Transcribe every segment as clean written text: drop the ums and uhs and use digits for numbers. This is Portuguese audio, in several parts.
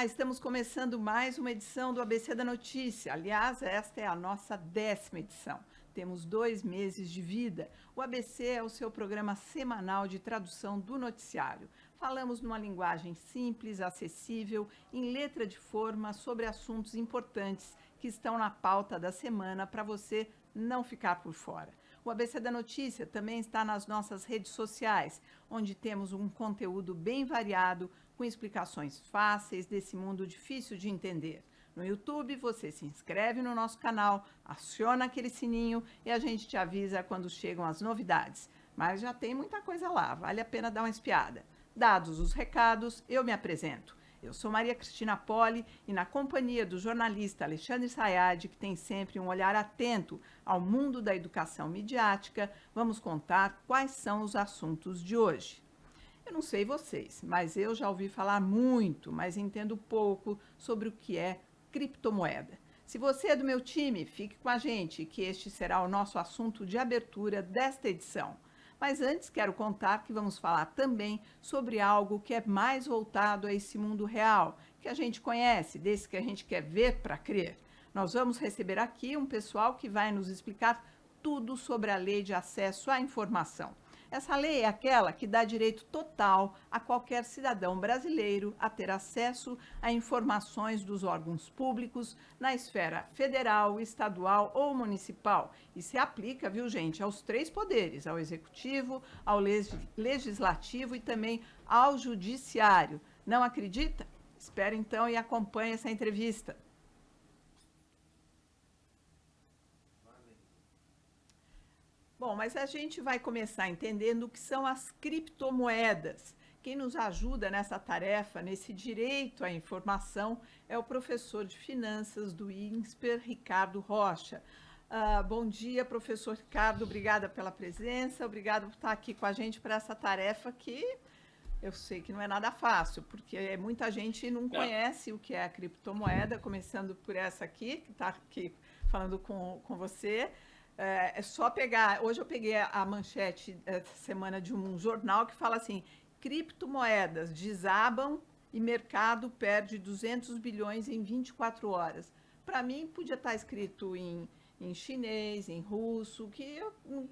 Olá, estamos começando mais uma edição do ABC da Notícia. Aliás, esta é a nossa 10ª edição. Temos 2 meses de vida. O ABC é o seu programa semanal de tradução do noticiário. Falamos numa linguagem simples, acessível, em letra de forma, sobre assuntos importantes que estão na pauta da semana para você não ficar por fora. O ABC da Notícia também está nas nossas redes sociais, onde temos um conteúdo bem variado, com explicações fáceis desse mundo difícil de entender. No YouTube, você se inscreve no nosso canal, aciona aquele sininho e a gente te avisa quando chegam as novidades. Mas já tem muita coisa lá, vale a pena dar uma espiada. Dados os recados, eu me apresento. Eu sou Maria Cristina Poli e, na companhia do jornalista Alexandre Sayad, que tem sempre um olhar atento ao mundo da educação midiática, vamos contar quais são os assuntos de hoje. Eu não sei vocês, mas eu já ouvi falar muito, mas entendo pouco sobre o que é criptomoeda. Se você é do meu time, fique com a gente, que este será o nosso assunto de abertura desta edição. Mas antes quero contar que vamos falar também sobre algo que é mais voltado a esse mundo real, que a gente conhece, desse que a gente quer ver para crer. Nós vamos receber aqui um pessoal que vai nos explicar tudo sobre a Lei de Acesso à Informação. Essa lei é aquela que dá direito total a qualquer cidadão brasileiro a ter acesso a informações dos órgãos públicos na esfera federal, estadual ou municipal. E se aplica, viu, gente, aos 3 poderes, ao executivo, ao legislativo e também ao judiciário. Não acredita? Espere então e acompanhe essa entrevista. Bom, mas a gente vai começar entendendo o que são as criptomoedas. Quem nos ajuda nessa tarefa, nesse direito à informação, é o professor de finanças do INSPER, Ricardo Rocha. Bom dia, professor Ricardo, obrigada pela presença, obrigado por estar aqui com a gente para essa tarefa que eu sei que não é nada fácil, porque muita gente não conhece o que é a criptomoeda, começando por essa aqui, que está aqui falando com você. É só pegar. Hoje eu peguei a manchete essa semana de um jornal que fala assim: criptomoedas desabam e mercado perde 200 bilhões em 24 horas. Para mim, podia estar escrito em chinês, em russo, que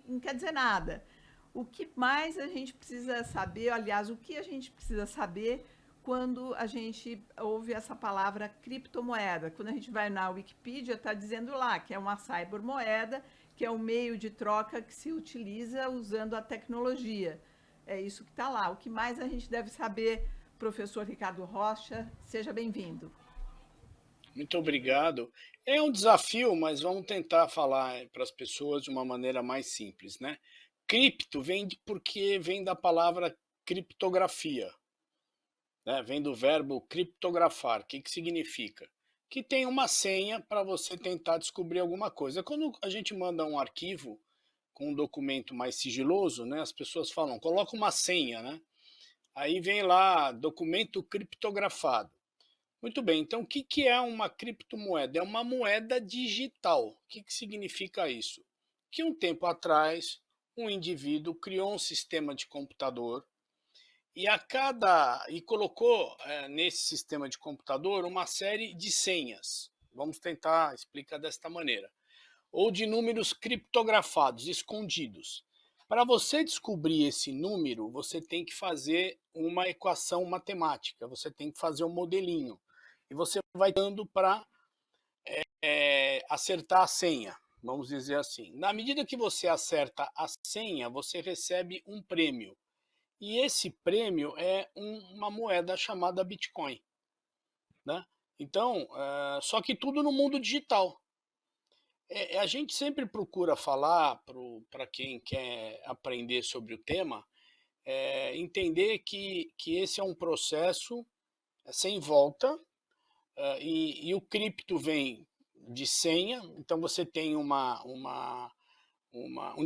não quer dizer nada. O que mais a gente precisa saber, aliás, o que a gente precisa saber quando a gente ouve essa palavra criptomoeda? Quando a gente vai na Wikipedia, está dizendo lá que é uma cybermoeda, que é um meio de troca que se utiliza usando a tecnologia. É isso que está lá. O que mais a gente deve saber, professor Ricardo Rocha? Seja bem-vindo. Muito obrigado. É um desafio, mas vamos tentar falar para as pessoas de uma maneira mais simples, né? Cripto porque vem da palavra criptografia, né? Vem do verbo criptografar. O que significa? Que tem uma senha para você tentar descobrir alguma coisa. Quando a gente manda um arquivo com um documento mais sigiloso, né? As pessoas falam, coloca uma senha, né? Aí vem lá, documento criptografado. Muito bem, então o que é uma criptomoeda? É uma moeda digital. O que significa isso? Que um tempo atrás, um indivíduo criou um sistema de computador e colocou nesse sistema de computador uma série de senhas. Vamos tentar explicar desta maneira. Ou de números criptografados, escondidos. Para você descobrir esse número, você tem que fazer uma equação matemática, você tem que fazer um modelinho. E você vai dando para acertar a senha, vamos dizer assim. Na medida que você acerta a senha, você recebe um prêmio. E esse prêmio é uma moeda chamada Bitcoin, né? Então, só que tudo no mundo digital. A gente sempre procura falar para quem quer aprender sobre o tema, entender que esse é um processo sem volta, e o cripto vem de senha, então você tem um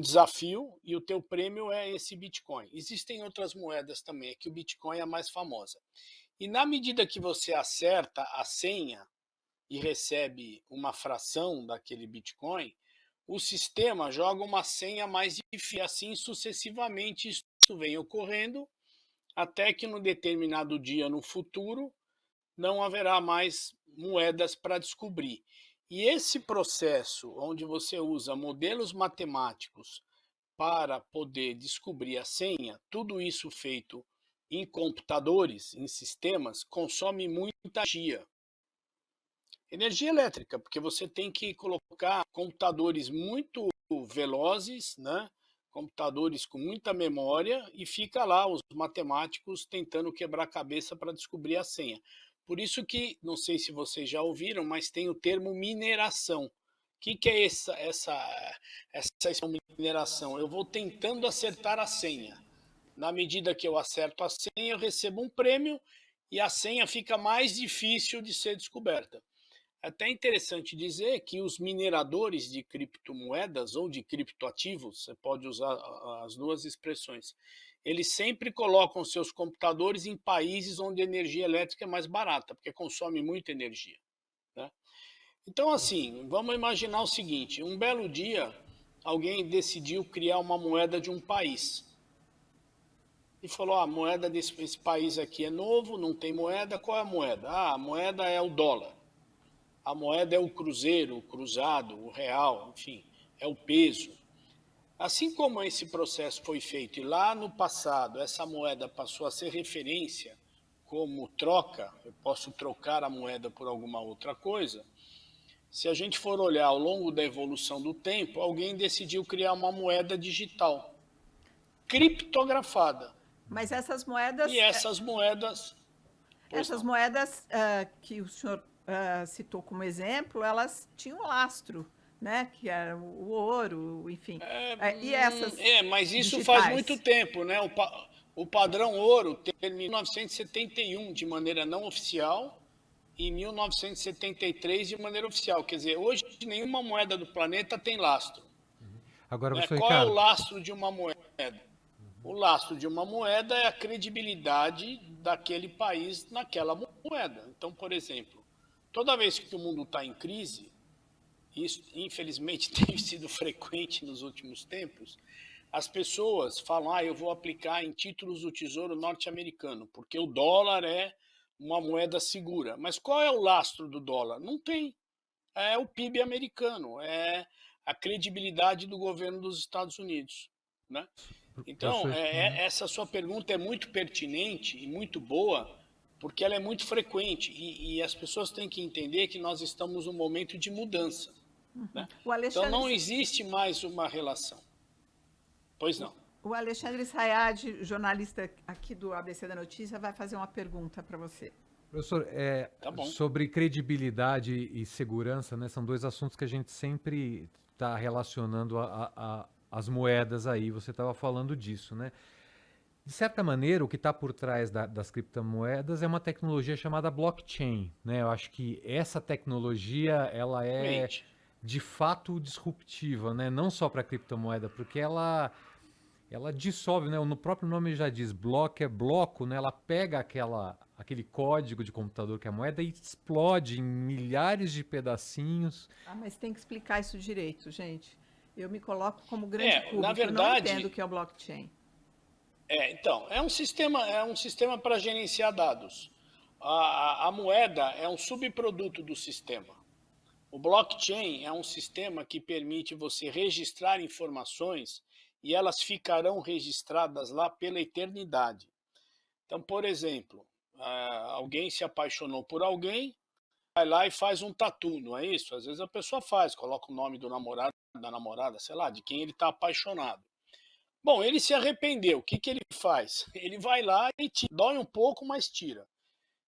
desafio e o teu prêmio é esse Bitcoin. Existem outras moedas também, é que o Bitcoin é a mais famosa. E na medida que você acerta a senha e recebe uma fração daquele Bitcoin, o sistema joga uma senha mais difícil, e assim sucessivamente isso vem ocorrendo, até que num determinado dia no futuro, não haverá mais moedas para descobrir. E esse processo, onde você usa modelos matemáticos para poder descobrir a senha, tudo isso feito em computadores, em sistemas, consome muita energia. Energia elétrica, porque você tem que colocar computadores muito velozes, né? Computadores com muita memória, e fica lá os matemáticos tentando quebrar a cabeça para descobrir a senha. Por isso que, não sei se vocês já ouviram, mas tem o termo mineração. O que é essa mineração? Eu vou tentando acertar a senha. Na medida que eu acerto a senha, eu recebo um prêmio e a senha fica mais difícil de ser descoberta. É até interessante dizer que os mineradores de criptomoedas ou de criptoativos, você pode usar as duas expressões, eles sempre colocam seus computadores em países onde a energia elétrica é mais barata, porque consome muita energia, né? Então, assim, vamos imaginar o seguinte: um belo dia, alguém decidiu criar uma moeda de um país e falou: a moeda desse país aqui é novo, não tem moeda, qual é a moeda? Ah, a moeda é o dólar. A moeda é o cruzeiro, o cruzado, o real, enfim, é o peso. Assim como esse processo foi feito e lá no passado essa moeda passou a ser referência como troca, eu posso trocar a moeda por alguma outra coisa. Se a gente for olhar ao longo da evolução do tempo, alguém decidiu criar uma moeda digital, criptografada. Mas essas E moedas, essas moedas, pois essas não. moedas que o senhor citou como exemplo, elas tinham lastro, né? Que era o ouro, enfim. E essas Mas isso faz muito digitais? tempo, né? O padrão ouro terminou em 1971 de maneira não oficial e em 1973 de maneira oficial. Quer dizer, hoje nenhuma moeda do planeta tem lastro, Agora, né? professor Qual é o Ricardo, lastro de uma moeda? O lastro de uma moeda é a credibilidade daquele país naquela moeda. Então, por exemplo, toda vez que o mundo está em crise, isso infelizmente tem sido frequente nos últimos tempos, as pessoas falam: eu vou aplicar em títulos do Tesouro norte-americano, porque o dólar é uma moeda segura. Mas qual é o lastro do dólar? Não tem. É o PIB americano, é a credibilidade do governo dos Estados Unidos, né? Então, professor, essa sua pergunta é muito pertinente e muito boa, porque ela é muito frequente e as pessoas têm que entender que nós estamos num momento de mudança, né? O Então, Alexandre, não existe mais uma relação. Pois o, não. o Alexandre Sayad, jornalista aqui do ABC da Notícia, vai fazer uma pergunta para você. professor, Tá bom. sobre credibilidade e segurança, né, são dois assuntos que a gente sempre está relacionando as moedas aí. Você estava falando disso, né? De certa maneira, o que está por trás das criptomoedas é uma tecnologia chamada blockchain, né? Eu acho que essa tecnologia ela é Mente. de fato disruptiva, né? Não só para a criptomoeda, porque ela dissolve, né? No próprio nome já diz, bloco é bloco, né? Ela pega aquele código de computador que é a moeda e explode em milhares de pedacinhos. Mas tem que explicar isso direito, gente. Eu me coloco como grande Na público, eu não entendo o verdade, que é o blockchain. então, é um sistema para gerenciar dados. A moeda é um subproduto do sistema. O blockchain é um sistema que permite você registrar informações e elas ficarão registradas lá pela eternidade. Então, por exemplo, alguém se apaixonou por alguém, vai lá e faz um tatu, não é isso? Às vezes a pessoa faz, coloca o nome do namorado, da namorada, sei lá, de quem ele está apaixonado. Bom, ele se arrependeu, o que, que ele faz? Ele vai lá e tira. Dói um pouco, mas tira.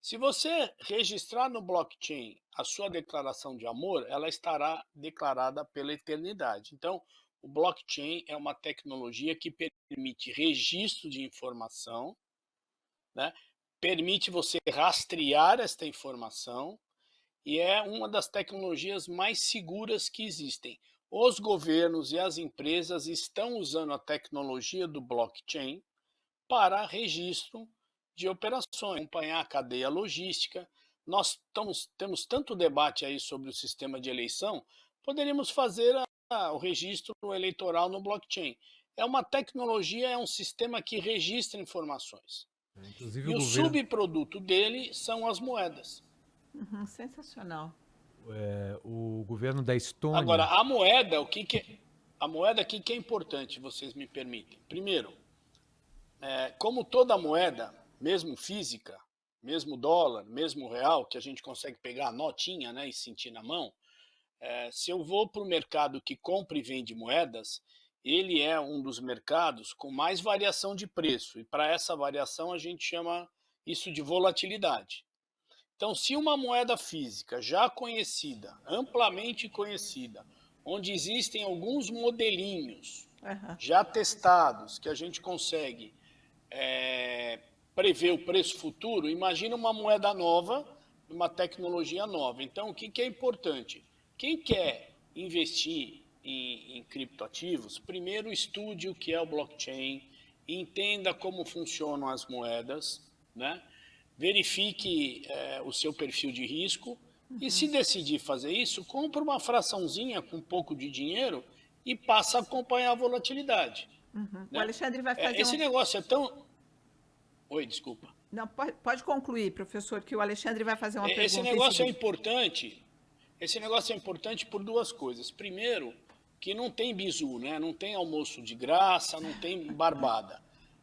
Se você registrar no blockchain a sua declaração de amor, ela estará declarada pela eternidade. Então, o blockchain é uma tecnologia que permite registro de informação, né? Permite você rastrear esta informação e é uma das tecnologias mais seguras que existem. Os governos e as empresas estão usando a tecnologia do blockchain para registro de operações, acompanhar a cadeia logística. Nós temos tanto debate aí sobre o sistema de eleição, poderíamos fazer o registro eleitoral no blockchain. É uma tecnologia, é um sistema que registra informações. Inclusive E o o governo, subproduto dele são as moedas. Sensacional. o governo da Agora, Estônia. a moeda, o que que é importante, vocês me permitem? Primeiro, como toda moeda, mesmo física, mesmo dólar, mesmo real, que a gente consegue pegar a notinha, né, e sentir na mão, se eu vou para o mercado que compra e vende moedas, ele é um dos mercados com mais variação de preço. E para essa variação a gente chama isso de volatilidade. Então, se uma moeda física já conhecida, amplamente conhecida, onde existem alguns modelinhos Aham. já testados, que a gente consegue prever o preço futuro, imagina uma moeda nova, uma tecnologia nova. Então, o que que é importante? Quem quer investir em criptoativos, primeiro estude o que é o blockchain, entenda como funcionam as moedas, né? Verifique o seu perfil de risco e, se decidir fazer isso, compre uma fraçãozinha com um pouco de dinheiro e passa a acompanhar a volatilidade, O né? Alexandre vai fazer Esse uma. negócio é tão... Oi, desculpa. Não, pode concluir, professor, que o Alexandre vai fazer uma Esse pergunta em negócio é seguida. importante. Esse negócio é importante por duas coisas. Primeiro, que não tem bizu, né? Não tem almoço de graça, não tem barbada.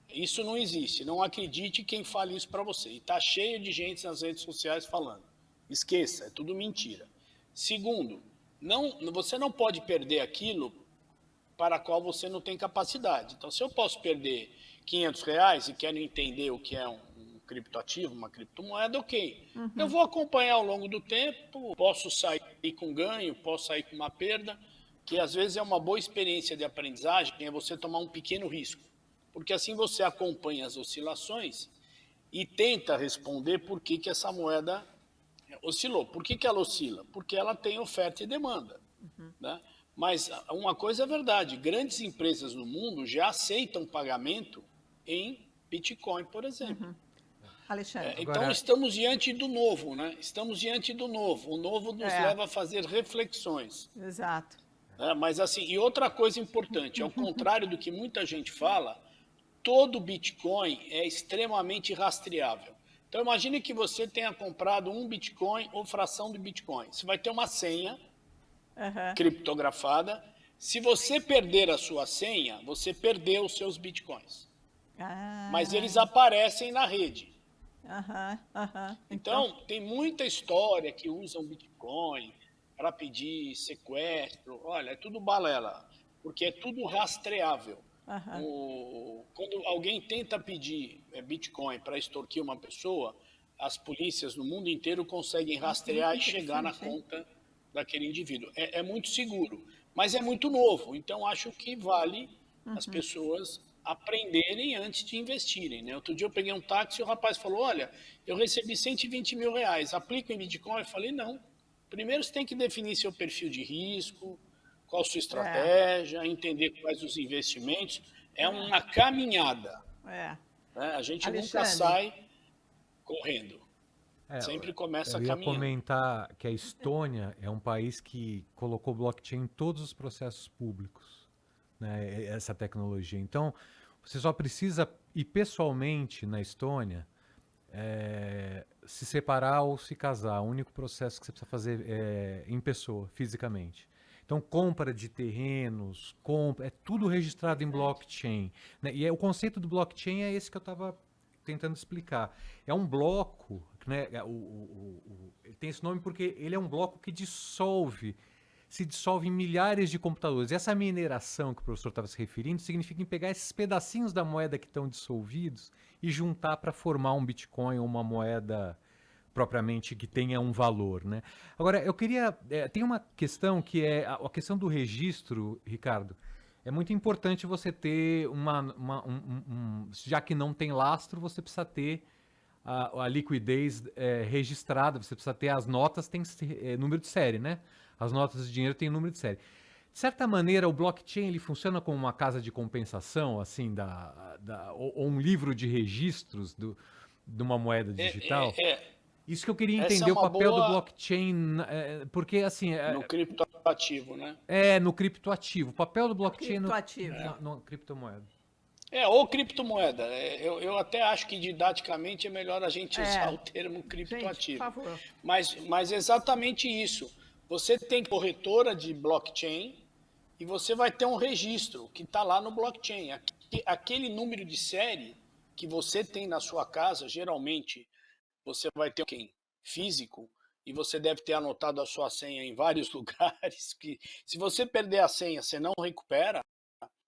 Isso não existe. Não acredite quem fale isso para você. E está cheio de gente nas redes sociais falando. Esqueça, é tudo mentira. Segundo, você não pode perder aquilo para a qual você não tem capacidade. Então, se eu posso perder R$ 500 e quero entender o que é um criptoativo, uma criptomoeda, ok. Eu vou acompanhar ao longo do tempo, posso sair com ganho, posso sair com uma perda, que às vezes é uma boa experiência de aprendizagem, é você tomar um pequeno risco. Porque assim você acompanha as oscilações e tenta responder por que que essa moeda oscilou. Por que que ela oscila? Porque ela tem oferta e demanda, né? Mas uma coisa é verdade, grandes empresas no mundo já aceitam pagamento em Bitcoin, por exemplo. Alexandre. Então Agora, estamos diante do novo, né? Estamos diante do novo. O novo nos leva a fazer reflexões, Exato. né? Mas assim, e outra coisa importante, ao contrário do que muita gente fala, todo Bitcoin é extremamente rastreável. Então imagine que você tenha comprado um Bitcoin ou fração de Bitcoin. Você vai ter uma senha criptografada. Se você perder a sua senha, você perdeu os seus Bitcoins. Mas eles aparecem na rede. Então, tem muita história que usam Bitcoin para pedir sequestro. Olha, é tudo balela, porque é tudo rastreável. Quando alguém tenta pedir Bitcoin para extorquir uma pessoa, as polícias no mundo inteiro conseguem rastrear e chegar na conta daquele indivíduo. É muito seguro, mas é muito novo. Então, acho que vale as pessoas aprenderem antes de investirem, né? Outro dia eu peguei um táxi e o rapaz falou, olha, eu recebi R$ 120 mil, aplico em Bitcoin? Eu falei, não. Primeiro você tem que definir seu perfil de risco, qual a sua estratégia, entender quais os investimentos. É uma caminhada. Né? A gente nunca sai correndo. Sempre começa eu ia caminhando. comentar que a Estônia é um país que colocou blockchain em todos os processos públicos, né, essa tecnologia. Então, você só precisa ir pessoalmente na Estônia, se separar ou se casar. O único processo que você precisa fazer é em pessoa, fisicamente. Então, compra de terrenos, é tudo registrado em blockchain, né? E o conceito do blockchain é esse que eu estava tentando explicar. É um bloco, né? Ele tem esse nome porque ele é um bloco que se dissolve em milhares de computadores. E essa mineração que o professor estava se referindo significa pegar esses pedacinhos da moeda que estão dissolvidos e juntar para formar um Bitcoin ou uma moeda propriamente que tenha um valor, né? Agora, eu queria... tem uma questão que é a questão do registro, Ricardo. É muito importante você ter já que não tem lastro, você precisa ter a liquidez registrada, você precisa ter as notas, tem número de série, né? As notas de dinheiro têm número de série. De certa maneira, o blockchain ele funciona como uma casa de compensação, assim, ou um livro de registros de uma moeda digital. Isso que eu queria entender, o papel do blockchain, porque assim... no criptoativo, né? No criptoativo. O papel do blockchain Criptoativo. no criptomoeda. Ou criptomoeda. Eu até acho que didaticamente é melhor a gente usar É, o termo gente, por criptoativo. favor. Mas exatamente isso. Você tem corretora de blockchain e você vai ter um registro que está lá no blockchain. Aquele número de série que você tem na sua casa, geralmente você vai ter um físico e você deve ter anotado a sua senha em vários lugares. Que se você perder a senha, você não recupera.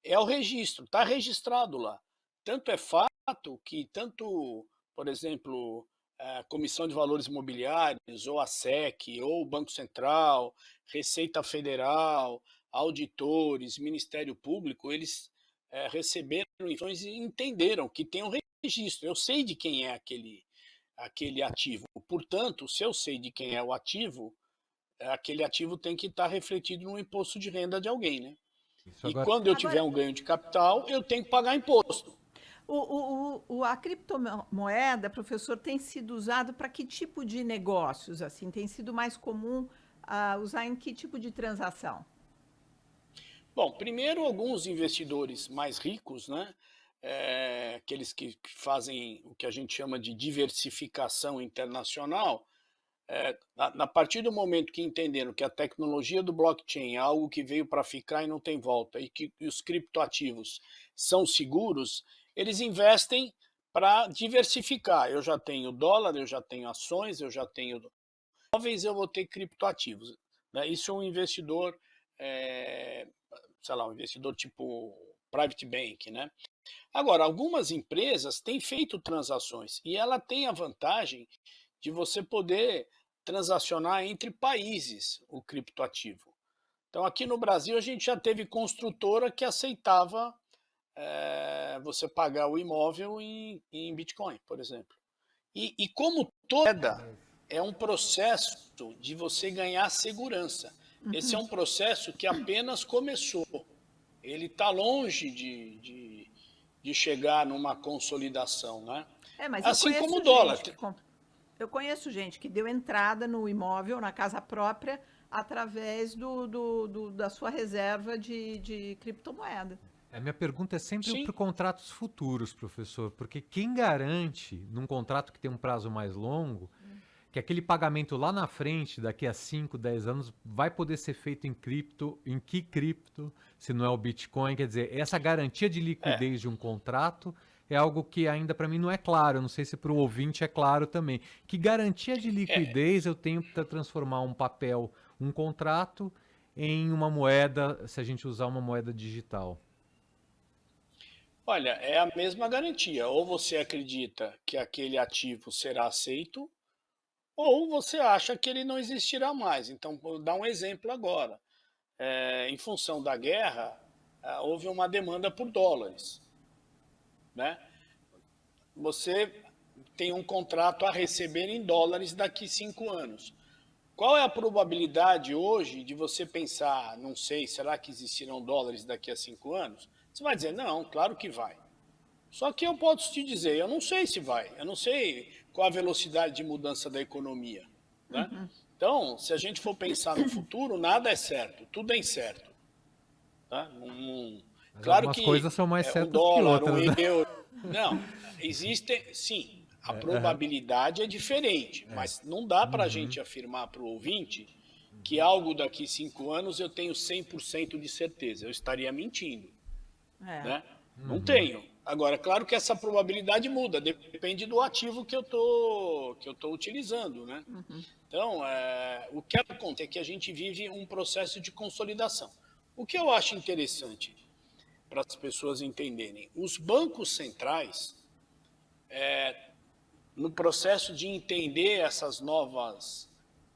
É o registro, está registrado lá. Tanto é fato que tanto, por exemplo, a Comissão de Valores Imobiliários, ou a SEC, ou o Banco Central, Receita Federal, auditores, Ministério Público, eles receberam informações e entenderam que tem um registro. Eu sei de quem é aquele ativo. Portanto, se eu sei de quem é o ativo, aquele ativo tem que estar refletido no imposto de renda de alguém, né? Isso E agora. quando eu tiver Agora, um ganho de capital, eu tenho que pagar imposto. a criptomoeda, professor, tem sido usado para que tipo de negócios? Assim, tem sido mais comum usar em que tipo de transação? Bom, primeiro alguns investidores mais ricos, né? Aqueles que fazem o que a gente chama de diversificação internacional, a partir do momento que entenderam que a tecnologia do blockchain é algo que veio para ficar e não tem volta, e que os criptoativos são seguros, eles investem para diversificar. Eu já tenho dólar, eu já tenho ações, eu já tenho imóveis, eu vou ter criptoativos. Né? Isso é um investidor, é, sei lá, um investidor tipo private bank, né? Agora, algumas empresas têm feito transações e ela tem a vantagem de você poder transacionar entre países o criptoativo. Então, aqui no Brasil, a gente já teve construtora que aceitava você pagar o imóvel em Bitcoin, por exemplo. E como toda, é um processo de você ganhar segurança. Esse é um processo que apenas começou. Ele está longe de chegar numa consolidação, né? Mas eu Assim como conheço o dólar. gente que eu conheço gente que deu entrada no imóvel, na casa própria, através da sua reserva de criptomoeda. A minha pergunta é sempre Sim, para contratos futuros, professor, porque quem garante, num contrato que tem um prazo mais longo, que aquele pagamento lá na frente, daqui a 5, 10 anos, vai poder ser feito em cripto, em que cripto, se não é o Bitcoin? Quer dizer, essa garantia de é. liquidez de um contrato é algo que ainda para mim não é claro, eu não sei se para o ouvinte é claro também. Que garantia de liquidez eu tenho para transformar um papel, um contrato, em uma moeda, se a gente usar uma moeda digital? Olha, é a mesma garantia. Ou você acredita que aquele ativo será aceito, ou você acha que ele não existirá mais. Então, vou dar um exemplo agora. Em função da guerra, houve uma demanda por dólares, né? Você tem um contrato a receber em dólares daqui 5 anos. Qual é a probabilidade hoje de você pensar, não sei, será que existirão dólares daqui a 5 anos? Você vai dizer, não, claro que vai. Só que eu posso te dizer, eu não sei se vai, eu não sei qual a velocidade de mudança da economia. Né? Então, se a gente for pensar no futuro, nada é certo, tudo é incerto. Tá? Mas Claro algumas que coisas são mais um certas que dólar, um outras, né? euro. Não, existe, sim, a probabilidade é diferente, mas não dá para a gente afirmar para o ouvinte que algo daqui 5 anos eu tenho 100% de certeza. Eu estaria mentindo. É. Né? Não tenho. Agora, claro que essa probabilidade muda, depende do ativo que eu tô utilizando, né? Então, o que acontece é que a gente vive um processo de consolidação. O que eu acho interessante para as pessoas entenderem, os bancos centrais, no processo de entender essas novas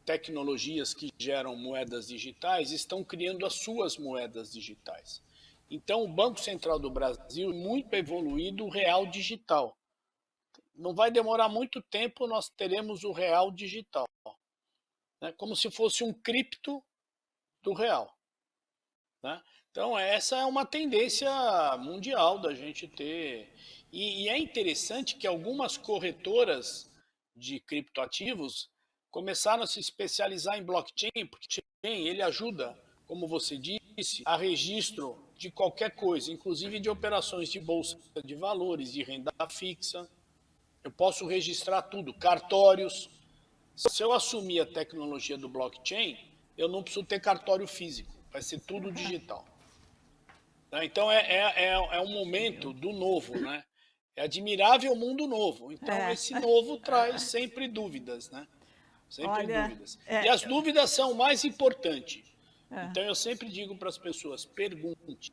tecnologias que geram moedas digitais, estão criando as suas moedas digitais. Então, o Banco Central do Brasil é muito evoluído o real digital. Não vai demorar muito tempo, nós teremos o real digital, né? Como se fosse um cripto do real. Né? Então, essa é uma tendência mundial da gente ter. E é interessante que algumas corretoras de criptoativos começaram a se especializar em blockchain, porque ele ajuda, como você disse, a registro de qualquer coisa, inclusive de operações de bolsa de valores, de renda fixa. Eu posso registrar tudo, cartórios. Se eu assumir a tecnologia do blockchain, eu não preciso ter cartório físico, vai ser tudo digital. Então é um momento do novo, né? É admirável o mundo novo. Então esse novo traz sempre dúvidas, né? Sempre Olha, dúvidas. E as dúvidas são o mais importante. É. Então eu sempre digo para as pessoas, pergunte.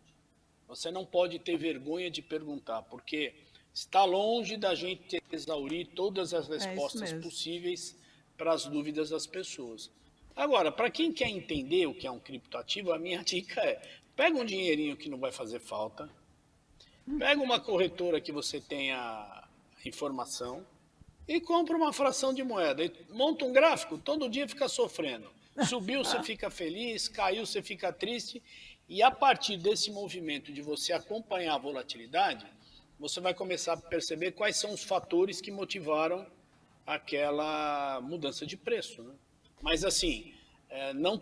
Você não pode ter vergonha de perguntar, porque está longe da gente exaurir todas as respostas possíveis para as dúvidas das pessoas. Agora, para quem quer entender o que é um criptoativo, a minha dica é: pega um dinheirinho que não vai fazer falta, pega uma corretora que você tenha informação e compra uma fração de moeda. E monta um gráfico, todo dia fica sofrendo. Subiu, você fica feliz, caiu, você fica triste. E a partir desse movimento de você acompanhar a volatilidade, você vai começar a perceber quais são os fatores que motivaram aquela mudança de preço, né? Mas assim,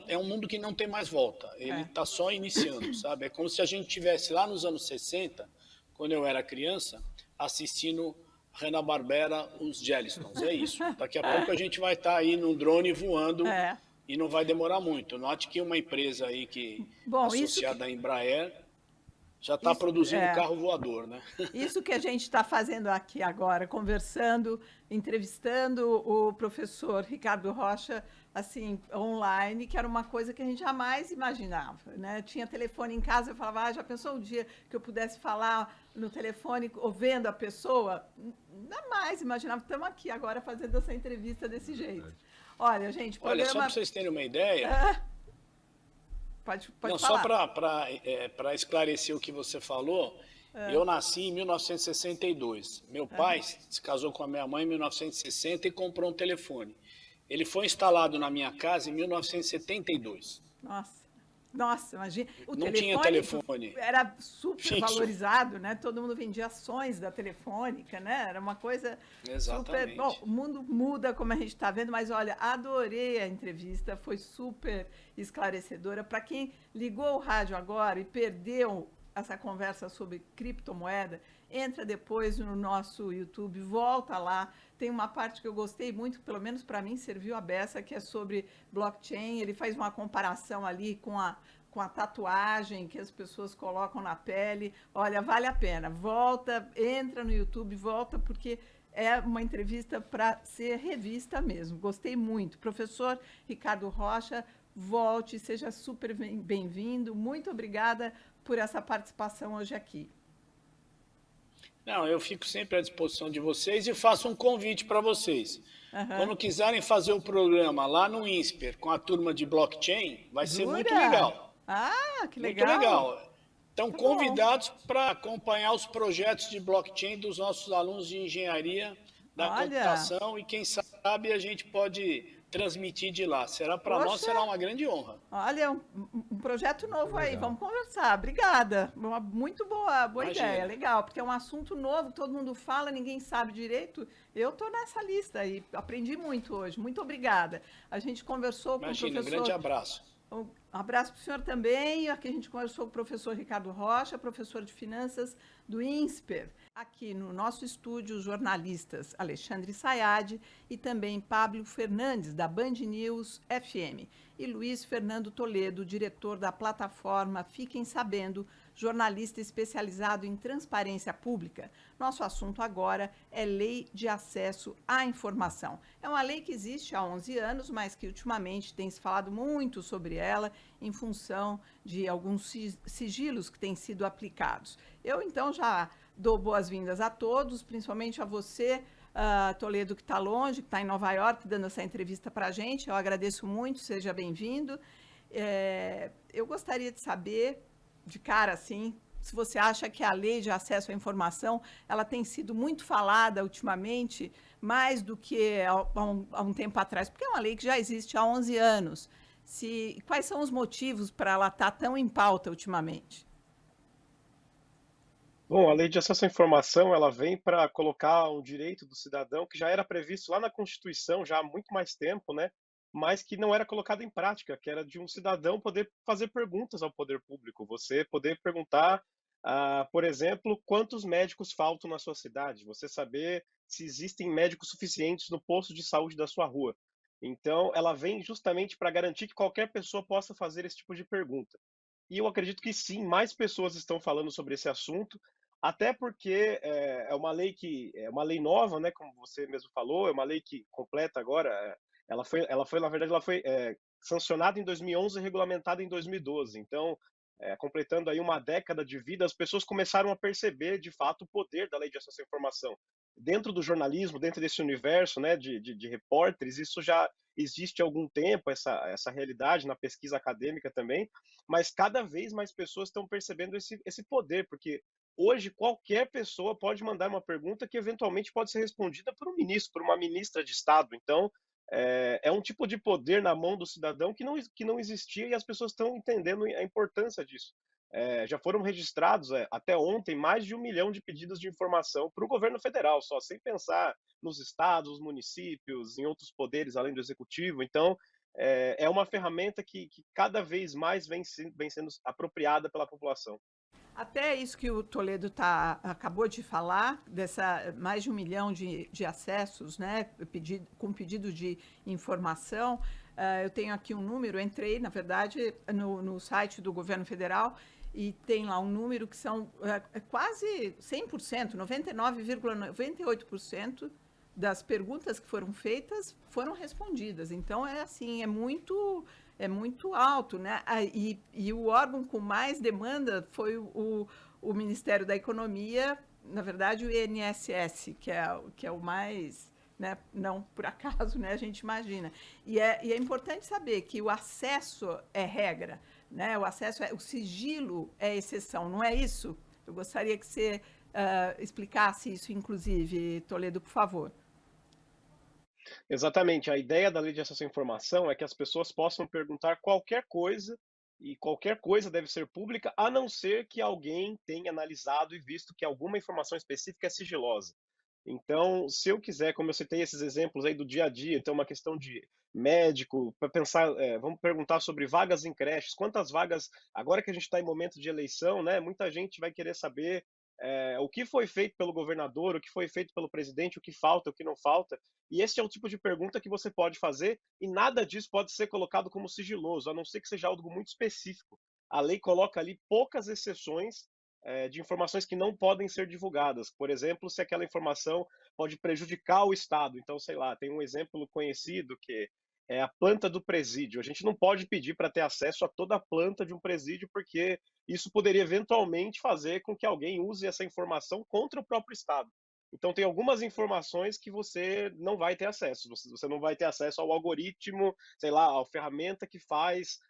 é um mundo que não tem mais volta. Ele está só iniciando, sabe? É como se a gente estivesse lá nos anos 60, quando eu era criança, assistindo Hanna-Barbera, os Jellystons. É isso. Daqui a pouco a gente vai estar aí num drone voando e não vai demorar muito. Note que uma empresa aí associada à Embraer já está produzindo carro voador, né? Isso que a gente está fazendo aqui agora, conversando, entrevistando o professor Ricardo Rocha, assim, online, que era uma coisa que a gente jamais imaginava, né? Tinha telefone em casa, eu falava, já pensou um dia que eu pudesse falar no telefone, ouvindo a pessoa? Jamais imaginava. Estamos aqui agora fazendo essa entrevista desse jeito. Olha, gente, Olha, só para vocês terem uma ideia... Pode não, falar. Só para esclarecer o que você falou, eu nasci em 1962. Meu pai se casou com a minha mãe em 1960 e comprou um telefone. Ele foi instalado na minha casa em 1972. Nossa, imagina. Não tinha telefone. Era super valorizado, né? Todo mundo vendia ações da Telefônica, né? Era uma coisa super... Bom, o mundo muda, como a gente está vendo, mas olha, adorei a entrevista, foi super esclarecedora. Para quem ligou o rádio agora e perdeu essa conversa sobre criptomoeda, entra depois no nosso YouTube, volta lá. Tem uma parte que eu gostei muito, pelo menos para mim serviu a beça, que é sobre blockchain. Ele faz uma comparação ali com a tatuagem que as pessoas colocam na pele. Olha, vale a pena. Volta, entra no YouTube, volta, porque é uma entrevista para ser revista mesmo. Gostei muito. Professor Ricardo Rocha, volte, seja super bem-vindo. Muito obrigada por essa participação hoje aqui. Não, eu fico sempre à disposição de vocês e faço um convite para vocês. Quando quiserem fazer o programa lá no INSPER com a turma de blockchain, vai ser muito legal. Ah, que legal. Muito legal. Estão convidados para acompanhar os projetos de blockchain dos nossos alunos de engenharia da computação e quem sabe a gente pode transmitir de lá. Para nós será uma grande honra. Olha, um projeto novo aí, vamos conversar. Obrigada. Muito boa ideia, legal, porque é um assunto novo, todo mundo fala, ninguém sabe direito. Eu estou nessa lista e aprendi muito hoje. Muito obrigada. A gente conversou com o professor... Um grande abraço. Um abraço para o senhor também. Aqui a gente conversou com o professor Ricardo Rocha, professor de Finanças do INSPER. Aqui no nosso estúdio, os jornalistas Alexandre Sayad e também Pablo Fernandes, da Band News FM, e Luiz Fernando Toledo, diretor da plataforma Fiquem Sabendo, jornalista especializado em transparência pública. Nosso assunto agora é Lei de Acesso à Informação. É uma lei que existe há 11 anos, mas que ultimamente tem se falado muito sobre ela em função de alguns sigilos que têm sido aplicados. Eu, então, já dou boas-vindas a todos, principalmente a você, Toledo, que está longe, que está em Nova York, dando essa entrevista para a gente. Eu agradeço muito, seja bem-vindo. Eu gostaria de saber, de cara assim, se você acha que a lei de acesso à informação ela tem sido muito falada ultimamente, mais do que há um tempo atrás, porque é uma lei que já existe há 11 anos. Quais são os motivos para ela estar tão em pauta ultimamente? Bom, a Lei de Acesso à Informação, ela vem para colocar um direito do cidadão que já era previsto lá na Constituição já há muito mais tempo, né? mas que não era colocada em prática, que era de um cidadão poder fazer perguntas ao poder público, você poder perguntar, por exemplo, quantos médicos faltam na sua cidade, você saber se existem médicos suficientes no posto de saúde da sua rua. Então, ela vem justamente para garantir que qualquer pessoa possa fazer esse tipo de pergunta. E eu acredito que sim, mais pessoas estão falando sobre esse assunto, até porque é uma lei que é uma lei nova, né, como você mesmo falou, é uma lei que completa agora, na verdade, ela foi sancionada em 2011 e regulamentada em 2012. Então, completando aí uma década de vida, as pessoas começaram a perceber, de fato, o poder da lei de acesso à informação. Dentro do jornalismo, dentro desse universo, né, de repórteres, isso já existe há algum tempo, essa realidade na pesquisa acadêmica também, mas cada vez mais pessoas estão percebendo esse poder, porque hoje qualquer pessoa pode mandar uma pergunta que eventualmente pode ser respondida por um ministro, por uma ministra de Estado. Então, é um tipo de poder na mão do cidadão que não existia e as pessoas estão entendendo a importância disso. Já foram registrados, até ontem, mais de 1 milhão de pedidos de informação para o governo federal, só sem pensar nos estados, municípios, em outros poderes além do executivo. Então, é uma ferramenta que cada vez mais vem sendo apropriada pela população. Até isso que o Toledo acabou de falar, dessa mais de 1 milhão de acessos, né, com pedido de informação. Eu tenho aqui um número, entrei, na verdade, no site do governo federal e tem lá um número que são quase 100%, 99,98% das perguntas que foram feitas foram respondidas. Então, é assim, é muito alto, né? E o órgão com mais demanda foi o Ministério da Economia, na verdade, o INSS, que é o mais, né? Não por acaso, né? A gente imagina. E é importante saber que o acesso é regra, né? O sigilo é exceção, não é isso? Eu gostaria que você explicasse isso, inclusive, Toledo, por favor. Exatamente. A ideia da lei de acesso à informação é que as pessoas possam perguntar qualquer coisa e qualquer coisa deve ser pública, a não ser que alguém tenha analisado e visto que alguma informação específica é sigilosa. Então, se eu quiser, como eu citei esses exemplos aí do dia a dia, então uma questão de médico, para pensar, vamos perguntar sobre vagas em creches, quantas vagas, agora que a gente está em momento de eleição, né, muita gente vai querer saber o que foi feito pelo governador, o que foi feito pelo presidente, o que falta, o que não falta, e esse é o tipo de pergunta que você pode fazer, e nada disso pode ser colocado como sigiloso, a não ser que seja algo muito específico. A lei coloca ali poucas exceções de informações que não podem ser divulgadas. Por exemplo, se aquela informação pode prejudicar o Estado. Então, sei lá, tem um exemplo conhecido que é a planta do presídio. A gente não pode pedir para ter acesso a toda a planta de um presídio, porque isso poderia eventualmente fazer com que alguém use essa informação contra o próprio Estado. Então, tem algumas informações que você não vai ter acesso. Você não vai ter acesso ao algoritmo, sei lá, à ferramenta que faz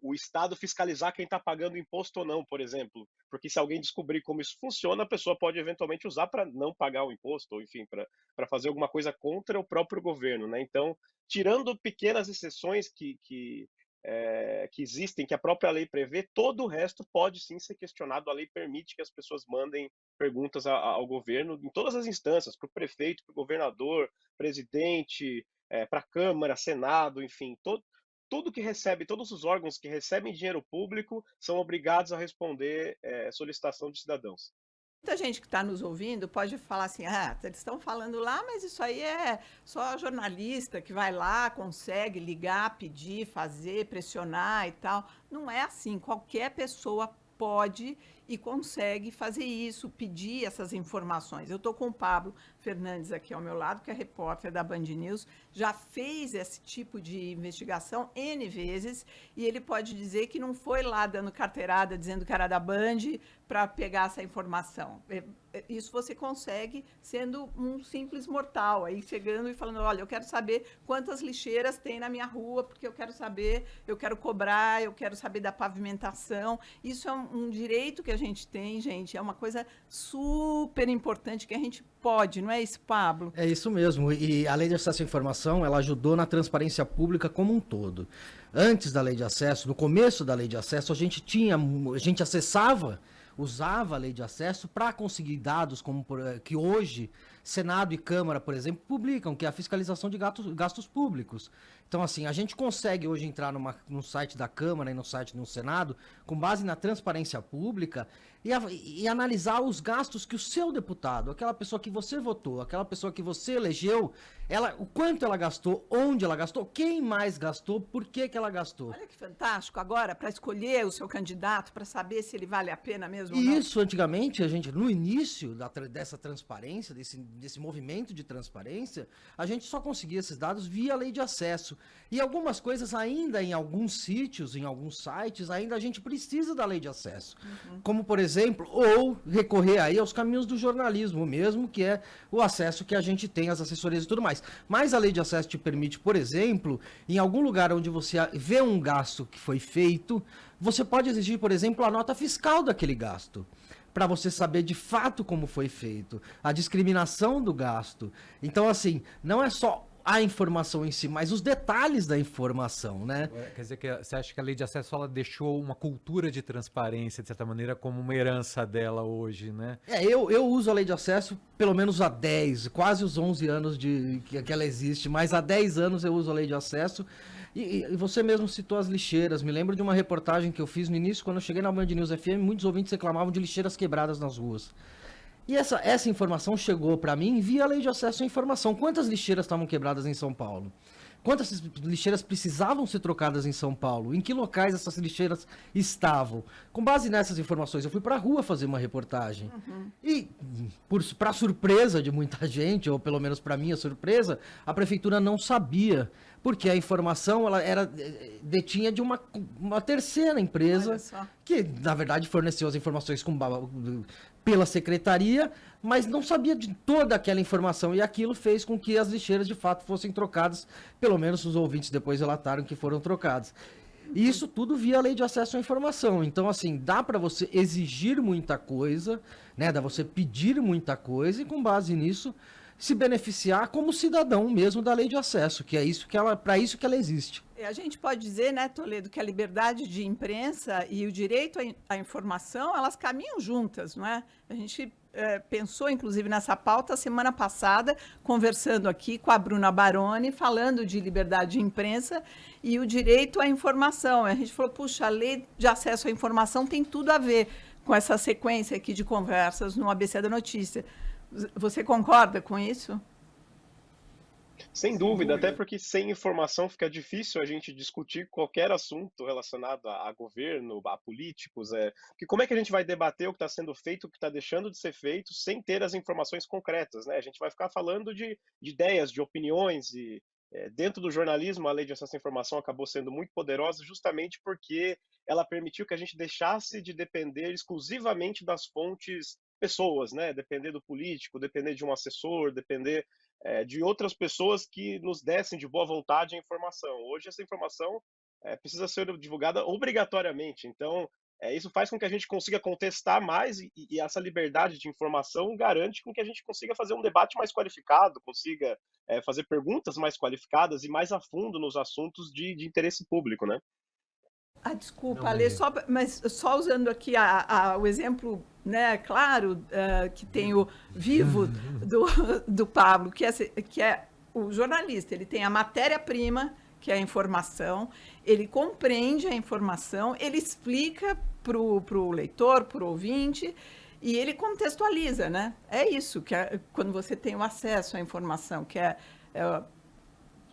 o Estado fiscalizar quem está pagando imposto ou não, por exemplo. Porque se alguém descobrir como isso funciona, a pessoa pode eventualmente usar para não pagar o imposto, ou enfim, para fazer alguma coisa contra o próprio governo, né? Então, tirando pequenas exceções que existem, que a própria lei prevê, todo o resto pode sim ser questionado. A lei permite que as pessoas mandem perguntas ao governo em todas as instâncias, para o prefeito, para o governador, presidente, para a Câmara, Senado, enfim, tudo que recebe, todos os órgãos que recebem dinheiro público são obrigados a responder solicitação de cidadãos. Muita gente que está nos ouvindo pode falar assim, eles estão falando lá, mas isso aí é só jornalista que vai lá, consegue ligar, pedir, fazer, pressionar e tal. Não é assim, qualquer pessoa pode e consegue fazer isso, pedir essas informações. Eu estou com o Pablo Fernandes aqui ao meu lado, que é repórter da Band News, já fez esse tipo de investigação N vezes, e ele pode dizer que não foi lá dando carteirada, dizendo que era da Band, para pegar essa informação. Isso você consegue sendo um simples mortal, aí chegando e falando, olha, eu quero saber quantas lixeiras tem na minha rua, porque eu quero saber, eu quero cobrar, eu quero saber da pavimentação. Isso é um direito que a gente tem, gente, é uma coisa super importante que a gente pode, não é isso, Pablo? É isso mesmo, e a Lei de Acesso à Informação, ela ajudou na transparência pública como um todo. Antes da Lei de Acesso, no começo da Lei de Acesso, a gente acessava, usava a Lei de Acesso para conseguir dados como que hoje Senado e Câmara, por exemplo, publicam, que é a fiscalização de gastos públicos. Então, assim, a gente consegue hoje entrar no site da Câmara e no site do Senado, com base na transparência pública, e analisar os gastos que o seu deputado, aquela pessoa que você votou, aquela pessoa que você elegeu, o quanto ela gastou, onde ela gastou, quem mais gastou, por que ela gastou. Olha que fantástico. Agora, para escolher o seu candidato, para saber se ele vale a pena mesmo ou E não. isso, antigamente, no início dessa transparência, desse movimento de transparência, a gente só conseguia esses dados via lei de acesso. E algumas coisas ainda, em alguns sítios, em alguns sites, ainda a gente precisa da lei de acesso. Como, por exemplo, ou recorrer aí aos caminhos do jornalismo mesmo, que é o acesso que a gente tem às assessorias e tudo mais. Mas a lei de acesso te permite, por exemplo, em algum lugar onde você vê um gasto que foi feito, você pode exigir, por exemplo, a nota fiscal daquele gasto, para você saber de fato como foi feito, a discriminação do gasto. Então, assim, não é só a informação em si, mas os detalhes da informação, né? Quer dizer que você acha que a lei de acesso ela deixou uma cultura de transparência, de certa maneira, como uma herança dela hoje, né? Eu uso a lei de acesso pelo menos há 10, quase os 11 anos que ela existe, mas há 10 anos eu uso a lei de acesso. E você mesmo citou as lixeiras. Me lembro de uma reportagem que eu fiz no início, quando eu cheguei na Band News FM, muitos ouvintes reclamavam de lixeiras quebradas nas ruas. E essa informação chegou para mim via lei de acesso à informação. Quantas lixeiras estavam quebradas em São Paulo? Quantas lixeiras precisavam ser trocadas em São Paulo? Em que locais essas lixeiras estavam? Com base nessas informações, eu fui para a rua fazer uma reportagem. E, para surpresa de muita gente, ou pelo menos para minha surpresa, a prefeitura não sabia, porque a informação ela detinha de uma terceira empresa que, na verdade, forneceu as informações pela secretaria, mas não sabia de toda aquela informação, e aquilo fez com que as lixeiras de fato fossem trocadas, pelo menos os ouvintes depois relataram que foram trocadas. E isso tudo via lei de acesso à informação. Então, assim, dá para você exigir muita coisa, né? Dá você pedir muita coisa e, com base nisso, se beneficiar como cidadão mesmo da lei de acesso, que é isso para isso que ela existe. A gente pode dizer, né, Toledo, que a liberdade de imprensa e o direito à informação, elas caminham juntas, não é? A gente pensou, inclusive, nessa pauta semana passada, conversando aqui com a Bruna Baroni, falando de liberdade de imprensa e o direito à informação. A gente falou, puxa, a lei de acesso à informação tem tudo a ver com essa sequência aqui de conversas no ABC da Notícia. Você concorda com isso? Sem dúvida, até porque sem informação fica difícil a gente discutir qualquer assunto relacionado a governo, a políticos. Porque como é que a gente vai debater o que está sendo feito, o que está deixando de ser feito, sem ter as informações concretas, né? A gente vai ficar falando de ideias, de opiniões, e dentro do jornalismo a lei de acesso à informação acabou sendo muito poderosa justamente porque ela permitiu que a gente deixasse de depender exclusivamente das fontes pessoas, né? Depender do político, depender de um assessor, depender de outras pessoas que nos dessem de boa vontade a informação. Hoje essa informação precisa ser divulgada obrigatoriamente. Então, isso faz com que a gente consiga contestar mais e essa liberdade de informação garante com que a gente consiga fazer um debate mais qualificado, consiga fazer perguntas mais qualificadas e mais a fundo nos assuntos de interesse público, né? Desculpa, Ale, mas só usando aqui o exemplo, né, claro, que tem o vivo do Pablo, que é o jornalista. Ele tem a matéria-prima, que é a informação, ele compreende a informação, ele explica para o leitor, para o ouvinte, e ele contextualiza, né? É isso, que é quando você tem o acesso à informação, que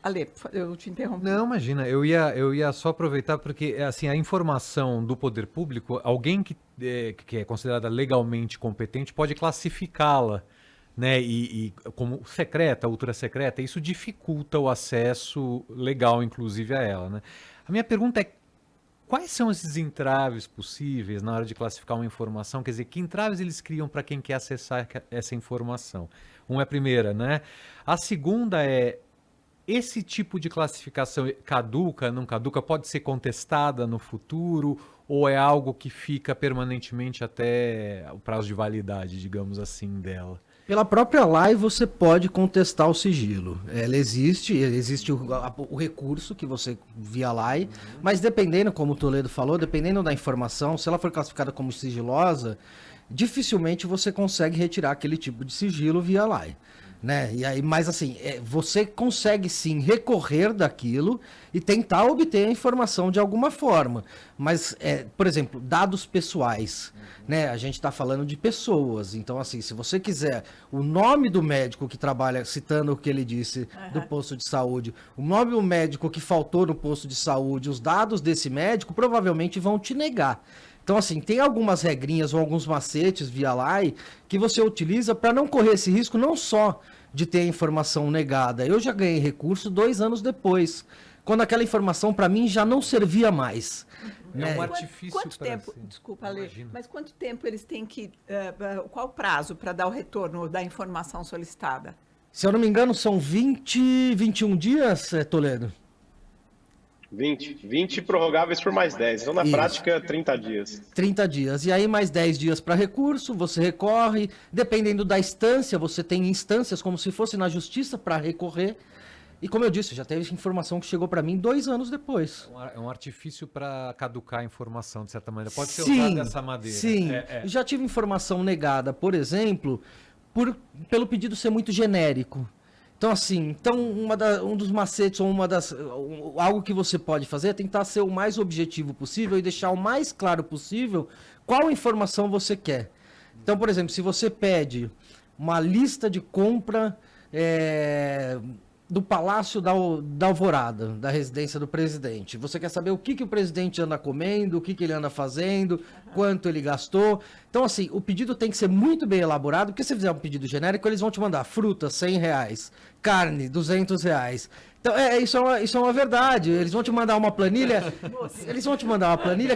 Ale, eu te interrompi. Não, imagina, eu ia só aproveitar porque assim, a informação do poder público, alguém que é considerada legalmente competente pode classificá-la, né, e como secreta, ultra secreta, isso dificulta o acesso legal, inclusive, a ela, né? A minha pergunta é, quais são esses entraves possíveis na hora de classificar uma informação? Quer dizer, que entraves eles criam para quem quer acessar essa informação? Uma é a primeira, né? A segunda é, esse tipo de classificação caduca, não caduca, pode ser contestada no futuro ou é algo que fica permanentemente até o prazo de validade, digamos assim, dela? Pela própria lei você pode contestar o sigilo. Ela existe o recurso que você via lei, mas dependendo, como o Toledo falou, dependendo da informação, se ela for classificada como sigilosa, dificilmente você consegue retirar aquele tipo de sigilo via lei. né? E aí, mas assim, você consegue sim recorrer daquilo e tentar obter a informação de alguma forma. Mas, por exemplo, dados pessoais, né? A gente está falando de pessoas. Então, assim, se você quiser o nome do médico que trabalha, citando o que ele disse do posto de saúde, o nome do médico que faltou no posto de saúde, os dados desse médico provavelmente vão te negar. Então, assim, tem algumas regrinhas ou alguns macetes via LAI que você utiliza para não correr esse risco, não só de ter a informação negada. Eu já ganhei recurso 2 anos depois, quando aquela informação para mim já não servia mais. É um artifício. Quanto tempo, desculpa, Ale, mas quanto tempo eles têm que, qual o prazo para dar o retorno da informação solicitada? Se eu não me engano, são 21 dias, Toledo? 20 prorrogáveis por mais 10. Então, na prática, 30 dias. 30 dias. E aí, mais 10 dias para recurso, você recorre. Dependendo da instância, você tem instâncias como se fosse na justiça para recorrer. E como eu disse, já teve informação que chegou para mim 2 anos depois. É um artifício para caducar a informação, de certa maneira. Pode ser usado dessa maneira. Sim, já tive informação negada, por exemplo, pelo pedido ser muito genérico. Então, assim, um dos macetes ou algo que você pode fazer é tentar ser o mais objetivo possível e deixar o mais claro possível qual informação você quer. Então, por exemplo, se você pede uma lista de compra do Palácio da Alvorada, da residência do presidente, você quer saber o que o presidente anda comendo, o que ele anda fazendo, quanto ele gastou. Então, assim, o pedido tem que ser muito bem elaborado, porque se você fizer um pedido genérico, eles vão te mandar fruta, R$100, carne, R$200. Então, isso é uma verdade. Eles vão te mandar uma planilha,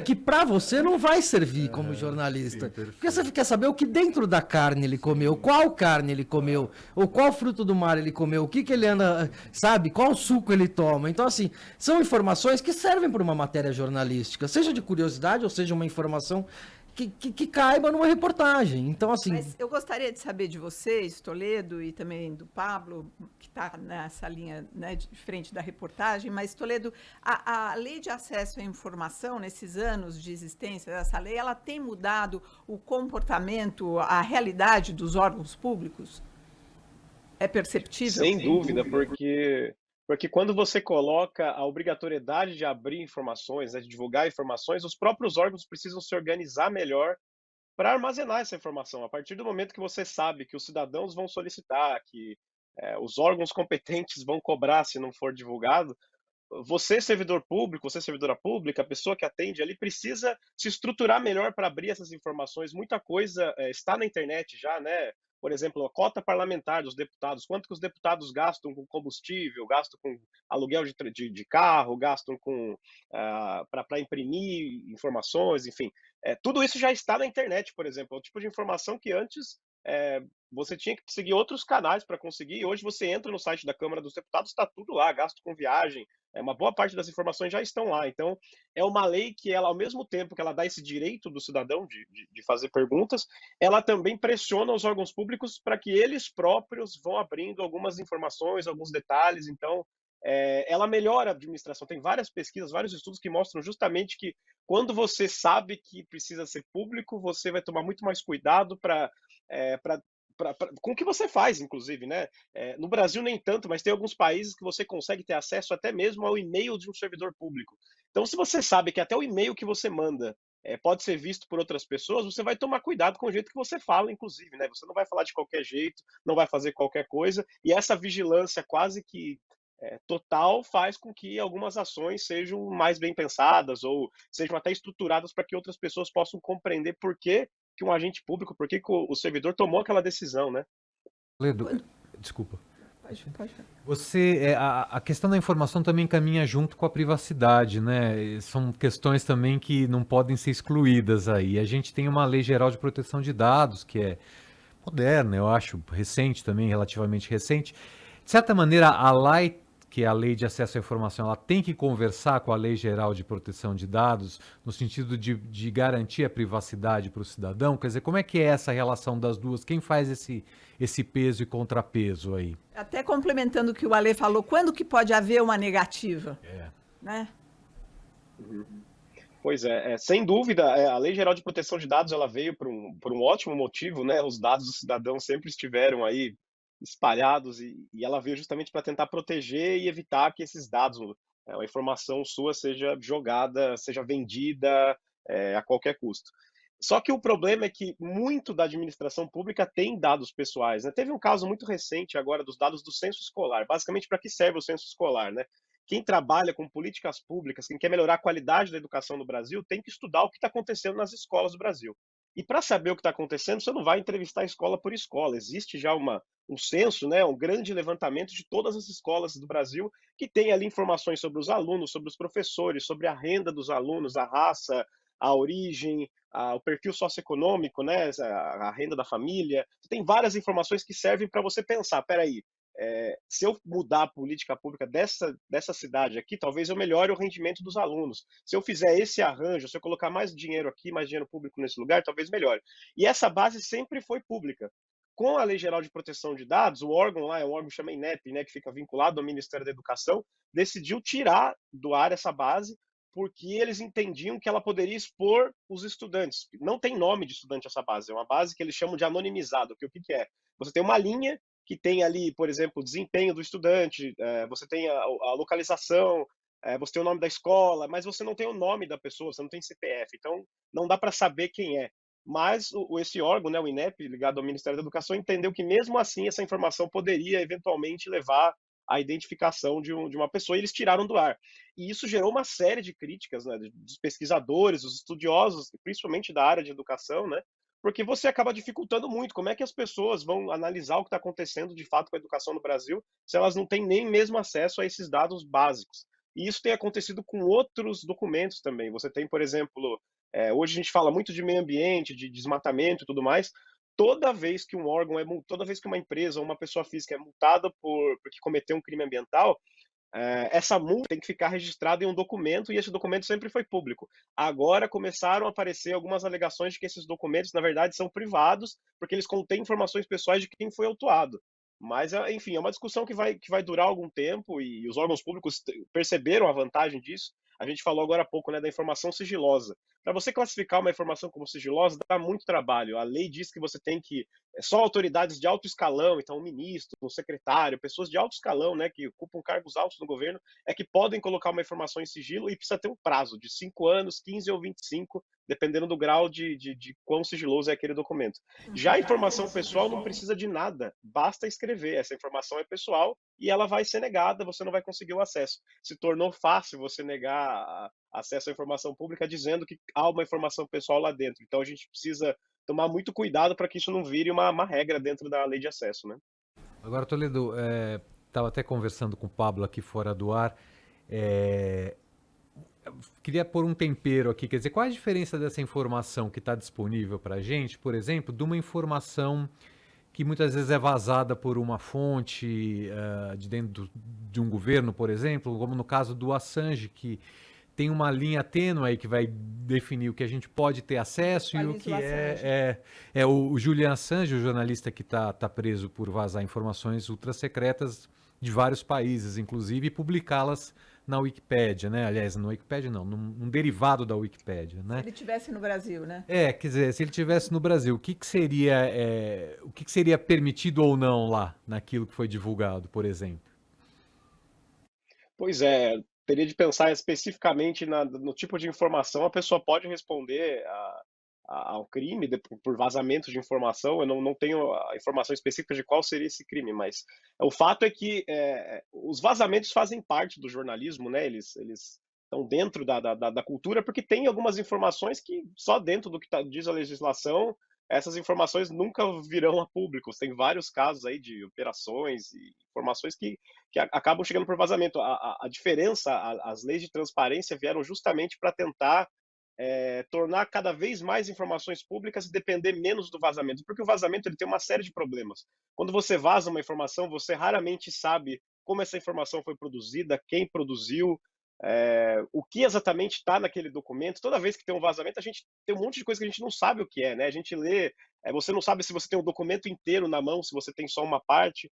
que para você não vai servir como jornalista. Porque você quer saber o que dentro da carne ele comeu, qual carne ele comeu, ou qual fruto do mar ele comeu, o que ele anda, sabe, qual suco ele toma. Então, assim, são informações que servem para uma matéria jornalística, seja de curiosidade ou seja uma informação que caiba numa reportagem. Então, assim... Mas eu gostaria de saber de vocês, Toledo, e também do Pablo, que está nessa linha, né, de frente da reportagem, mas, Toledo, a lei de acesso à informação, nesses anos de existência dessa lei, ela tem mudado o comportamento, a realidade dos órgãos públicos? É perceptível? Sem dúvida, porque quando você coloca a obrigatoriedade de abrir informações, né, de divulgar informações, os próprios órgãos precisam se organizar melhor para armazenar essa informação. A partir do momento que você sabe que os cidadãos vão solicitar, que os órgãos competentes vão cobrar se não for divulgado, você, servidor público, você, servidora pública, a pessoa que atende ali, precisa se estruturar melhor para abrir essas informações. Muita coisa está na internet já, né? Por exemplo, a cota parlamentar dos deputados, quanto que os deputados gastam com combustível, gastam com aluguel de carro, gastam para imprimir informações, enfim. Tudo isso já está na internet, por exemplo. É o tipo de informação que antes você tinha que seguir outros canais para conseguir, e hoje você entra no site da Câmara dos Deputados, está tudo lá, gasto com viagem, uma boa parte das informações já estão lá. Então, é uma lei que ela, ao mesmo tempo que ela dá esse direito do cidadão de fazer perguntas, ela também pressiona os órgãos públicos para que eles próprios vão abrindo algumas informações, alguns detalhes. Então, ela melhora a administração. Tem várias pesquisas, vários estudos que mostram justamente que quando você sabe que precisa ser público, você vai tomar muito mais cuidado com o que você faz, inclusive, né? No Brasil nem tanto, mas tem alguns países que você consegue ter acesso até mesmo ao e-mail de um servidor público. Então, se você sabe que até o e-mail que você manda pode ser visto por outras pessoas, você vai tomar cuidado com o jeito que você fala, inclusive, né? Você não vai falar de qualquer jeito, não vai fazer qualquer coisa, e essa vigilância quase que total faz com que algumas ações sejam mais bem pensadas ou sejam até estruturadas para que outras pessoas possam compreender por que um agente público, por que o servidor tomou aquela decisão, né? Ledo, desculpa. Pode. Você, a questão da informação também caminha junto com a privacidade, né? São questões também que não podem ser excluídas aí. A gente tem uma Lei Geral de Proteção de Dados, que é moderna, eu acho, recente também, relativamente recente. De certa maneira, a LAI, que é a Lei de Acesso à Informação, ela tem que conversar com a Lei Geral de Proteção de Dados no sentido de garantir a privacidade para o cidadão? Quer dizer, como é que é essa relação das duas? Quem faz esse peso e contrapeso aí? Até complementando o que o Ale falou, quando que pode haver uma negativa? Né? Pois sem dúvida, a Lei Geral de Proteção de Dados ela veio por um ótimo motivo, né? Os dados do cidadão sempre estiveram aí espalhados, e ela veio justamente para tentar proteger e evitar que esses dados, a informação sua seja jogada, seja vendida, a qualquer custo. Só que o problema é que muito da administração pública tem dados pessoais, né? Teve um caso muito recente agora dos dados do censo escolar. Basicamente, para que serve o censo escolar, né? Quem trabalha com políticas públicas, quem quer melhorar a qualidade da educação no Brasil, tem que estudar o que está acontecendo nas escolas do Brasil. E para saber o que está acontecendo, você não vai entrevistar escola por escola. Existe já um censo, né, um grande levantamento de todas as escolas do Brasil, que tem ali informações sobre os alunos, sobre os professores, sobre a renda dos alunos, a raça, a origem, o perfil socioeconômico, né, a renda da família. Tem várias informações que servem para você pensar, peraí, se eu mudar a política pública dessa cidade aqui, talvez eu melhore o rendimento dos alunos. Se eu fizer esse arranjo, se eu colocar mais dinheiro aqui, mais dinheiro público nesse lugar, talvez melhore. E essa base sempre foi pública. Com a Lei Geral de Proteção de Dados, o órgão lá, é um órgão que chama INEP, né, que fica vinculado ao Ministério da Educação, decidiu tirar do ar essa base porque eles entendiam que ela poderia expor os estudantes. Não tem nome de estudante essa base, é uma base que eles chamam de anonimizado. Que o que é? Você tem uma linha que tem ali, por exemplo, o desempenho do estudante, você tem a localização, você tem o nome da escola, mas você não tem o nome da pessoa, você não tem CPF, então não dá para saber quem é. Mas esse órgão, né, o INEP, ligado ao Ministério da Educação, entendeu que mesmo assim essa informação poderia eventualmente levar à identificação de uma pessoa, e eles tiraram do ar. E isso gerou uma série de críticas, né, dos pesquisadores, dos estudiosos, principalmente da área de educação, né, porque você acaba dificultando muito. Como é que as pessoas vão analisar o que está acontecendo de fato com a educação no Brasil se elas não têm nem mesmo acesso a esses dados básicos? E isso tem acontecido com outros documentos também. Você tem, por exemplo, hoje a gente fala muito de meio ambiente, de desmatamento e tudo mais. Toda vez que um órgão toda vez que uma empresa ou uma pessoa física é multada porque cometeu um crime ambiental, essa multa tem que ficar registrada em um documento, e esse documento sempre foi público. Agora começaram a aparecer algumas alegações de que esses documentos, na verdade, são privados, porque eles contêm informações pessoais de quem foi autuado. Mas, enfim, é uma discussão que vai durar algum tempo, e os órgãos públicos perceberam a vantagem disso. A gente falou agora há pouco, né, da informação sigilosa. Para você classificar uma informação como sigilosa, dá muito trabalho. A lei diz que você tem que só autoridades de alto escalão, então o ministro, o secretário, pessoas de alto escalão, né, que ocupam cargos altos no governo, é que podem colocar uma informação em sigilo, e precisa ter um prazo de 5 anos, 15 ou 25, dependendo do grau de quão sigiloso é aquele documento. Já a informação pessoal não precisa de nada, basta escrever. Essa informação é pessoal e ela vai ser negada, você não vai conseguir o acesso. Se tornou fácil você negar acesso à informação pública dizendo que há uma informação pessoal lá dentro. Então a gente precisa tomar muito cuidado para que isso não vire uma regra dentro da lei de acesso, né? Agora, Toledo, estava até conversando com o Pablo aqui fora do ar. Queria pôr um tempero aqui, quer dizer, qual é a diferença dessa informação que está disponível para a gente, por exemplo, de uma informação que muitas vezes é vazada por uma fonte de dentro de um governo, por exemplo, como no caso do Assange, que tem uma linha tênue aí que vai definir o que a gente pode ter acesso e o que é o Julian Assange, o jornalista que está preso por vazar informações ultrasecretas de vários países, inclusive, e publicá-las na Wikipédia, né? Aliás, na Wikipédia não, num derivado da Wikipédia, né? Se ele estivesse no Brasil, né? Quer dizer, se ele estivesse no Brasil, o que seria permitido ou não lá, naquilo que foi divulgado, por exemplo? Pois é, teria de pensar especificamente no tipo de informação. A pessoa pode responder ao crime por vazamento de informação. Eu não tenho a informação específica de qual seria esse crime, mas o fato é que os vazamentos fazem parte do jornalismo, né? Eles estão dentro da cultura, porque tem algumas informações que só dentro do que diz a legislação, essas informações nunca virão a público. Tem vários casos aí de operações e informações que acabam chegando por vazamento. A diferença, as leis de transparência vieram justamente para tentar tornar cada vez mais informações públicas e depender menos do vazamento, porque o vazamento ele tem uma série de problemas. Quando você vaza uma informação, você raramente sabe como essa informação foi produzida, quem produziu, o que exatamente está naquele documento. Toda vez que tem um vazamento, a gente tem um monte de coisa que a gente não sabe o que é, né? A gente lê, você não sabe se você tem o documento inteiro na mão, se você tem só uma parte.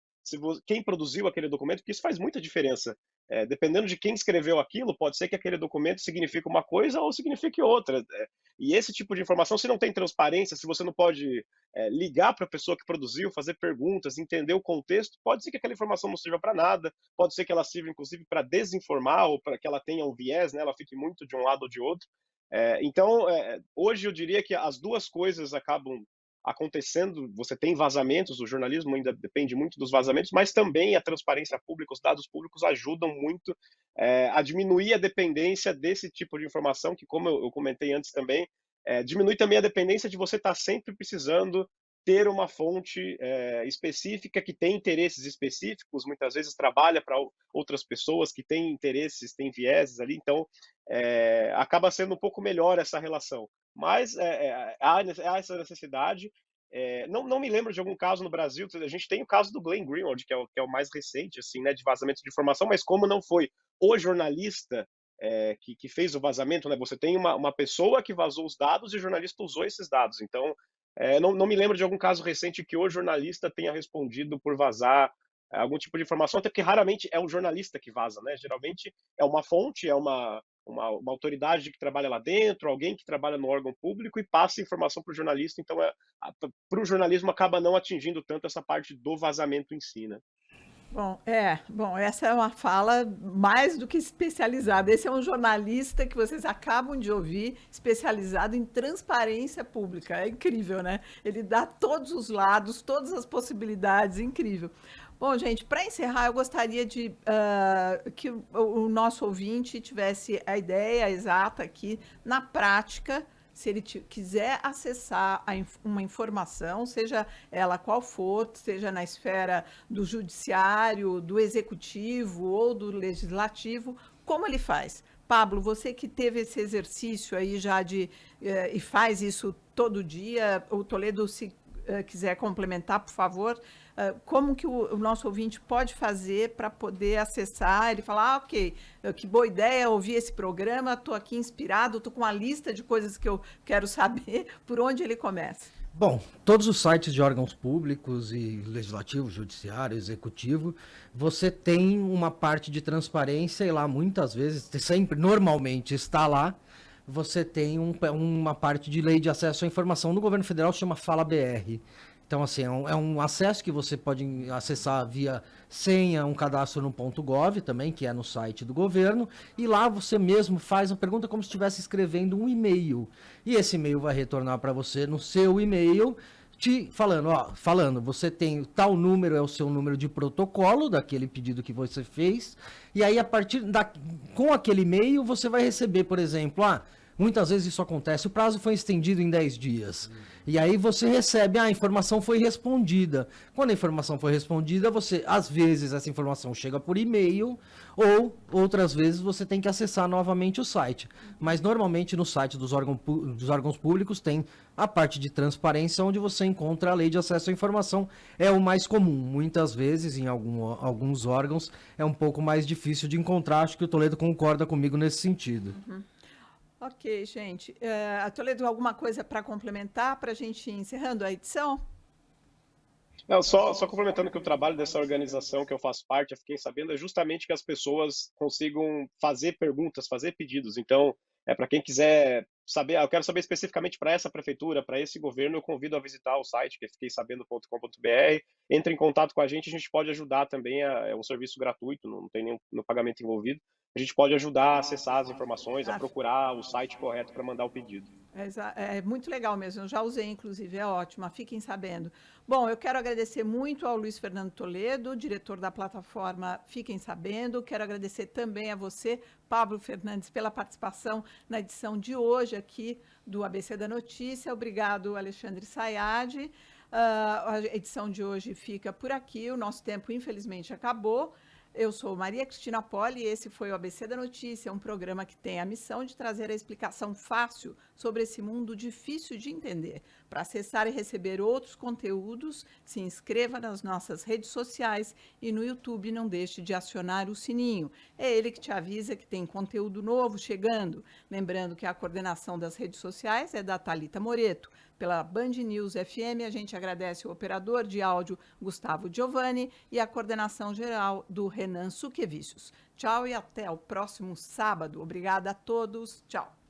quem produziu aquele documento, porque isso faz muita diferença. Dependendo de quem escreveu aquilo, pode ser que aquele documento signifique uma coisa ou signifique outra. E esse tipo de informação, se não tem transparência, se você não pode ligar para a pessoa que produziu, fazer perguntas, entender o contexto, pode ser que aquela informação não sirva para nada, pode ser que ela sirva, inclusive, para desinformar ou para que ela tenha um viés, né, ela fique muito de um lado ou de outro. Então, hoje eu diria que as duas coisas acabam acontecendo. Você tem vazamentos, o jornalismo ainda depende muito dos vazamentos, mas também a transparência pública, os dados públicos ajudam muito a diminuir a dependência desse tipo de informação, que, como eu comentei antes também, diminui também a dependência de você estar sempre precisando ter uma fonte específica que tem interesses específicos, muitas vezes trabalha para outras pessoas que têm interesses, têm vieses ali, então acaba sendo um pouco melhor essa relação. Mas há essa necessidade. Não me lembro de algum caso no Brasil. A gente tem o caso do Glenn Greenwald, que é o mais recente, assim, né, de vazamento de informação, mas como não foi o jornalista que fez o vazamento, né, você tem uma pessoa que vazou os dados e o jornalista usou esses dados. Então, não me lembro de algum caso recente que o jornalista tenha respondido por vazar algum tipo de informação, até porque raramente é o jornalista que vaza, né? Geralmente é uma fonte, é uma autoridade que trabalha lá dentro, alguém que trabalha no órgão público e passa informação para o jornalista. Então, para o jornalismo acaba não atingindo tanto essa parte do vazamento em si, né? Bom, essa é uma fala mais do que especializada. Esse é um jornalista que vocês acabam de ouvir, especializado em transparência pública. É incrível, né? Ele dá todos os lados, todas as possibilidades, incrível. Bom, gente, para encerrar, eu gostaria de que o nosso ouvinte tivesse a ideia exata aqui, na prática, se ele quiser acessar uma informação, seja ela qual for, seja na esfera do judiciário, do executivo ou do legislativo, como ele faz? Pablo, você que teve esse exercício aí já e faz isso todo dia, o Toledo, se quiser complementar, por favor, como que o nosso ouvinte pode fazer para poder acessar, ele falar, ok, que boa ideia ouvir esse programa, estou aqui inspirado, estou com uma lista de coisas que eu quero saber, por onde ele começa? Bom, todos os sites de órgãos públicos e legislativo, judiciário, executivo, você tem uma parte de transparência e lá muitas vezes, sempre, normalmente está lá, você tem uma parte de lei de acesso à informação no governo federal, chama Fala BR. Então, assim, é um acesso que você pode acessar via senha, um cadastro no .gov também, que é no site do governo, e lá você mesmo faz a pergunta como se estivesse escrevendo um e-mail. E esse e-mail vai retornar para você no seu e-mail, te falando, você tem tal número, é o seu número de protocolo daquele pedido que você fez, e aí com aquele e-mail você vai receber, por exemplo, muitas vezes isso acontece, o prazo foi estendido em 10 dias. E aí você recebe, a informação foi respondida. Quando a informação foi respondida, às vezes, essa informação chega por e-mail, ou outras vezes você tem que acessar novamente o site. Mas normalmente no site dos órgãos públicos tem a parte de transparência, onde você encontra a lei de acesso à informação. É o mais comum. Muitas vezes, em alguns órgãos, é um pouco mais difícil de encontrar. Acho que o Toledo concorda comigo nesse sentido. Uhum. Ok, gente. Toledo, alguma coisa para complementar para a gente ir encerrando a edição? Não, só complementando que o trabalho dessa organização que eu faço parte, eu fiquei sabendo, é justamente que as pessoas consigam fazer perguntas, fazer pedidos. Então, para quem quiser saber, eu quero saber especificamente para essa prefeitura, para esse governo, eu convido a visitar o site, que é fiqueisabendo.com.br, entre em contato com a gente pode ajudar também, é um serviço gratuito, não tem nenhum pagamento envolvido. A gente pode ajudar a acessar as informações, a procurar o site correto para mandar o pedido. É muito legal mesmo, eu já usei, inclusive, é ótimo, fiquem sabendo. Bom, eu quero agradecer muito ao Luiz Fernando Toledo, diretor da plataforma Fiquem Sabendo. Quero agradecer também a você, Pablo Fernandes, pela participação na edição de hoje aqui do ABC da Notícia. Obrigado, Alexandre Sayad. A edição de hoje fica por aqui, o nosso tempo, infelizmente, acabou. Eu sou Maria Cristina Poli e esse foi o ABC da Notícia, um programa que tem a missão de trazer a explicação fácil sobre esse mundo difícil de entender. Para acessar e receber outros conteúdos, se inscreva nas nossas redes sociais e no YouTube não deixe de acionar o sininho. É ele que te avisa que tem conteúdo novo chegando. Lembrando que a coordenação das redes sociais é da Thalita Moreto. Pela Band News FM, a gente agradece o operador de áudio Gustavo Giovanni e a coordenação geral do Renan Suquevicius. Tchau e até o próximo sábado. Obrigada a todos. Tchau.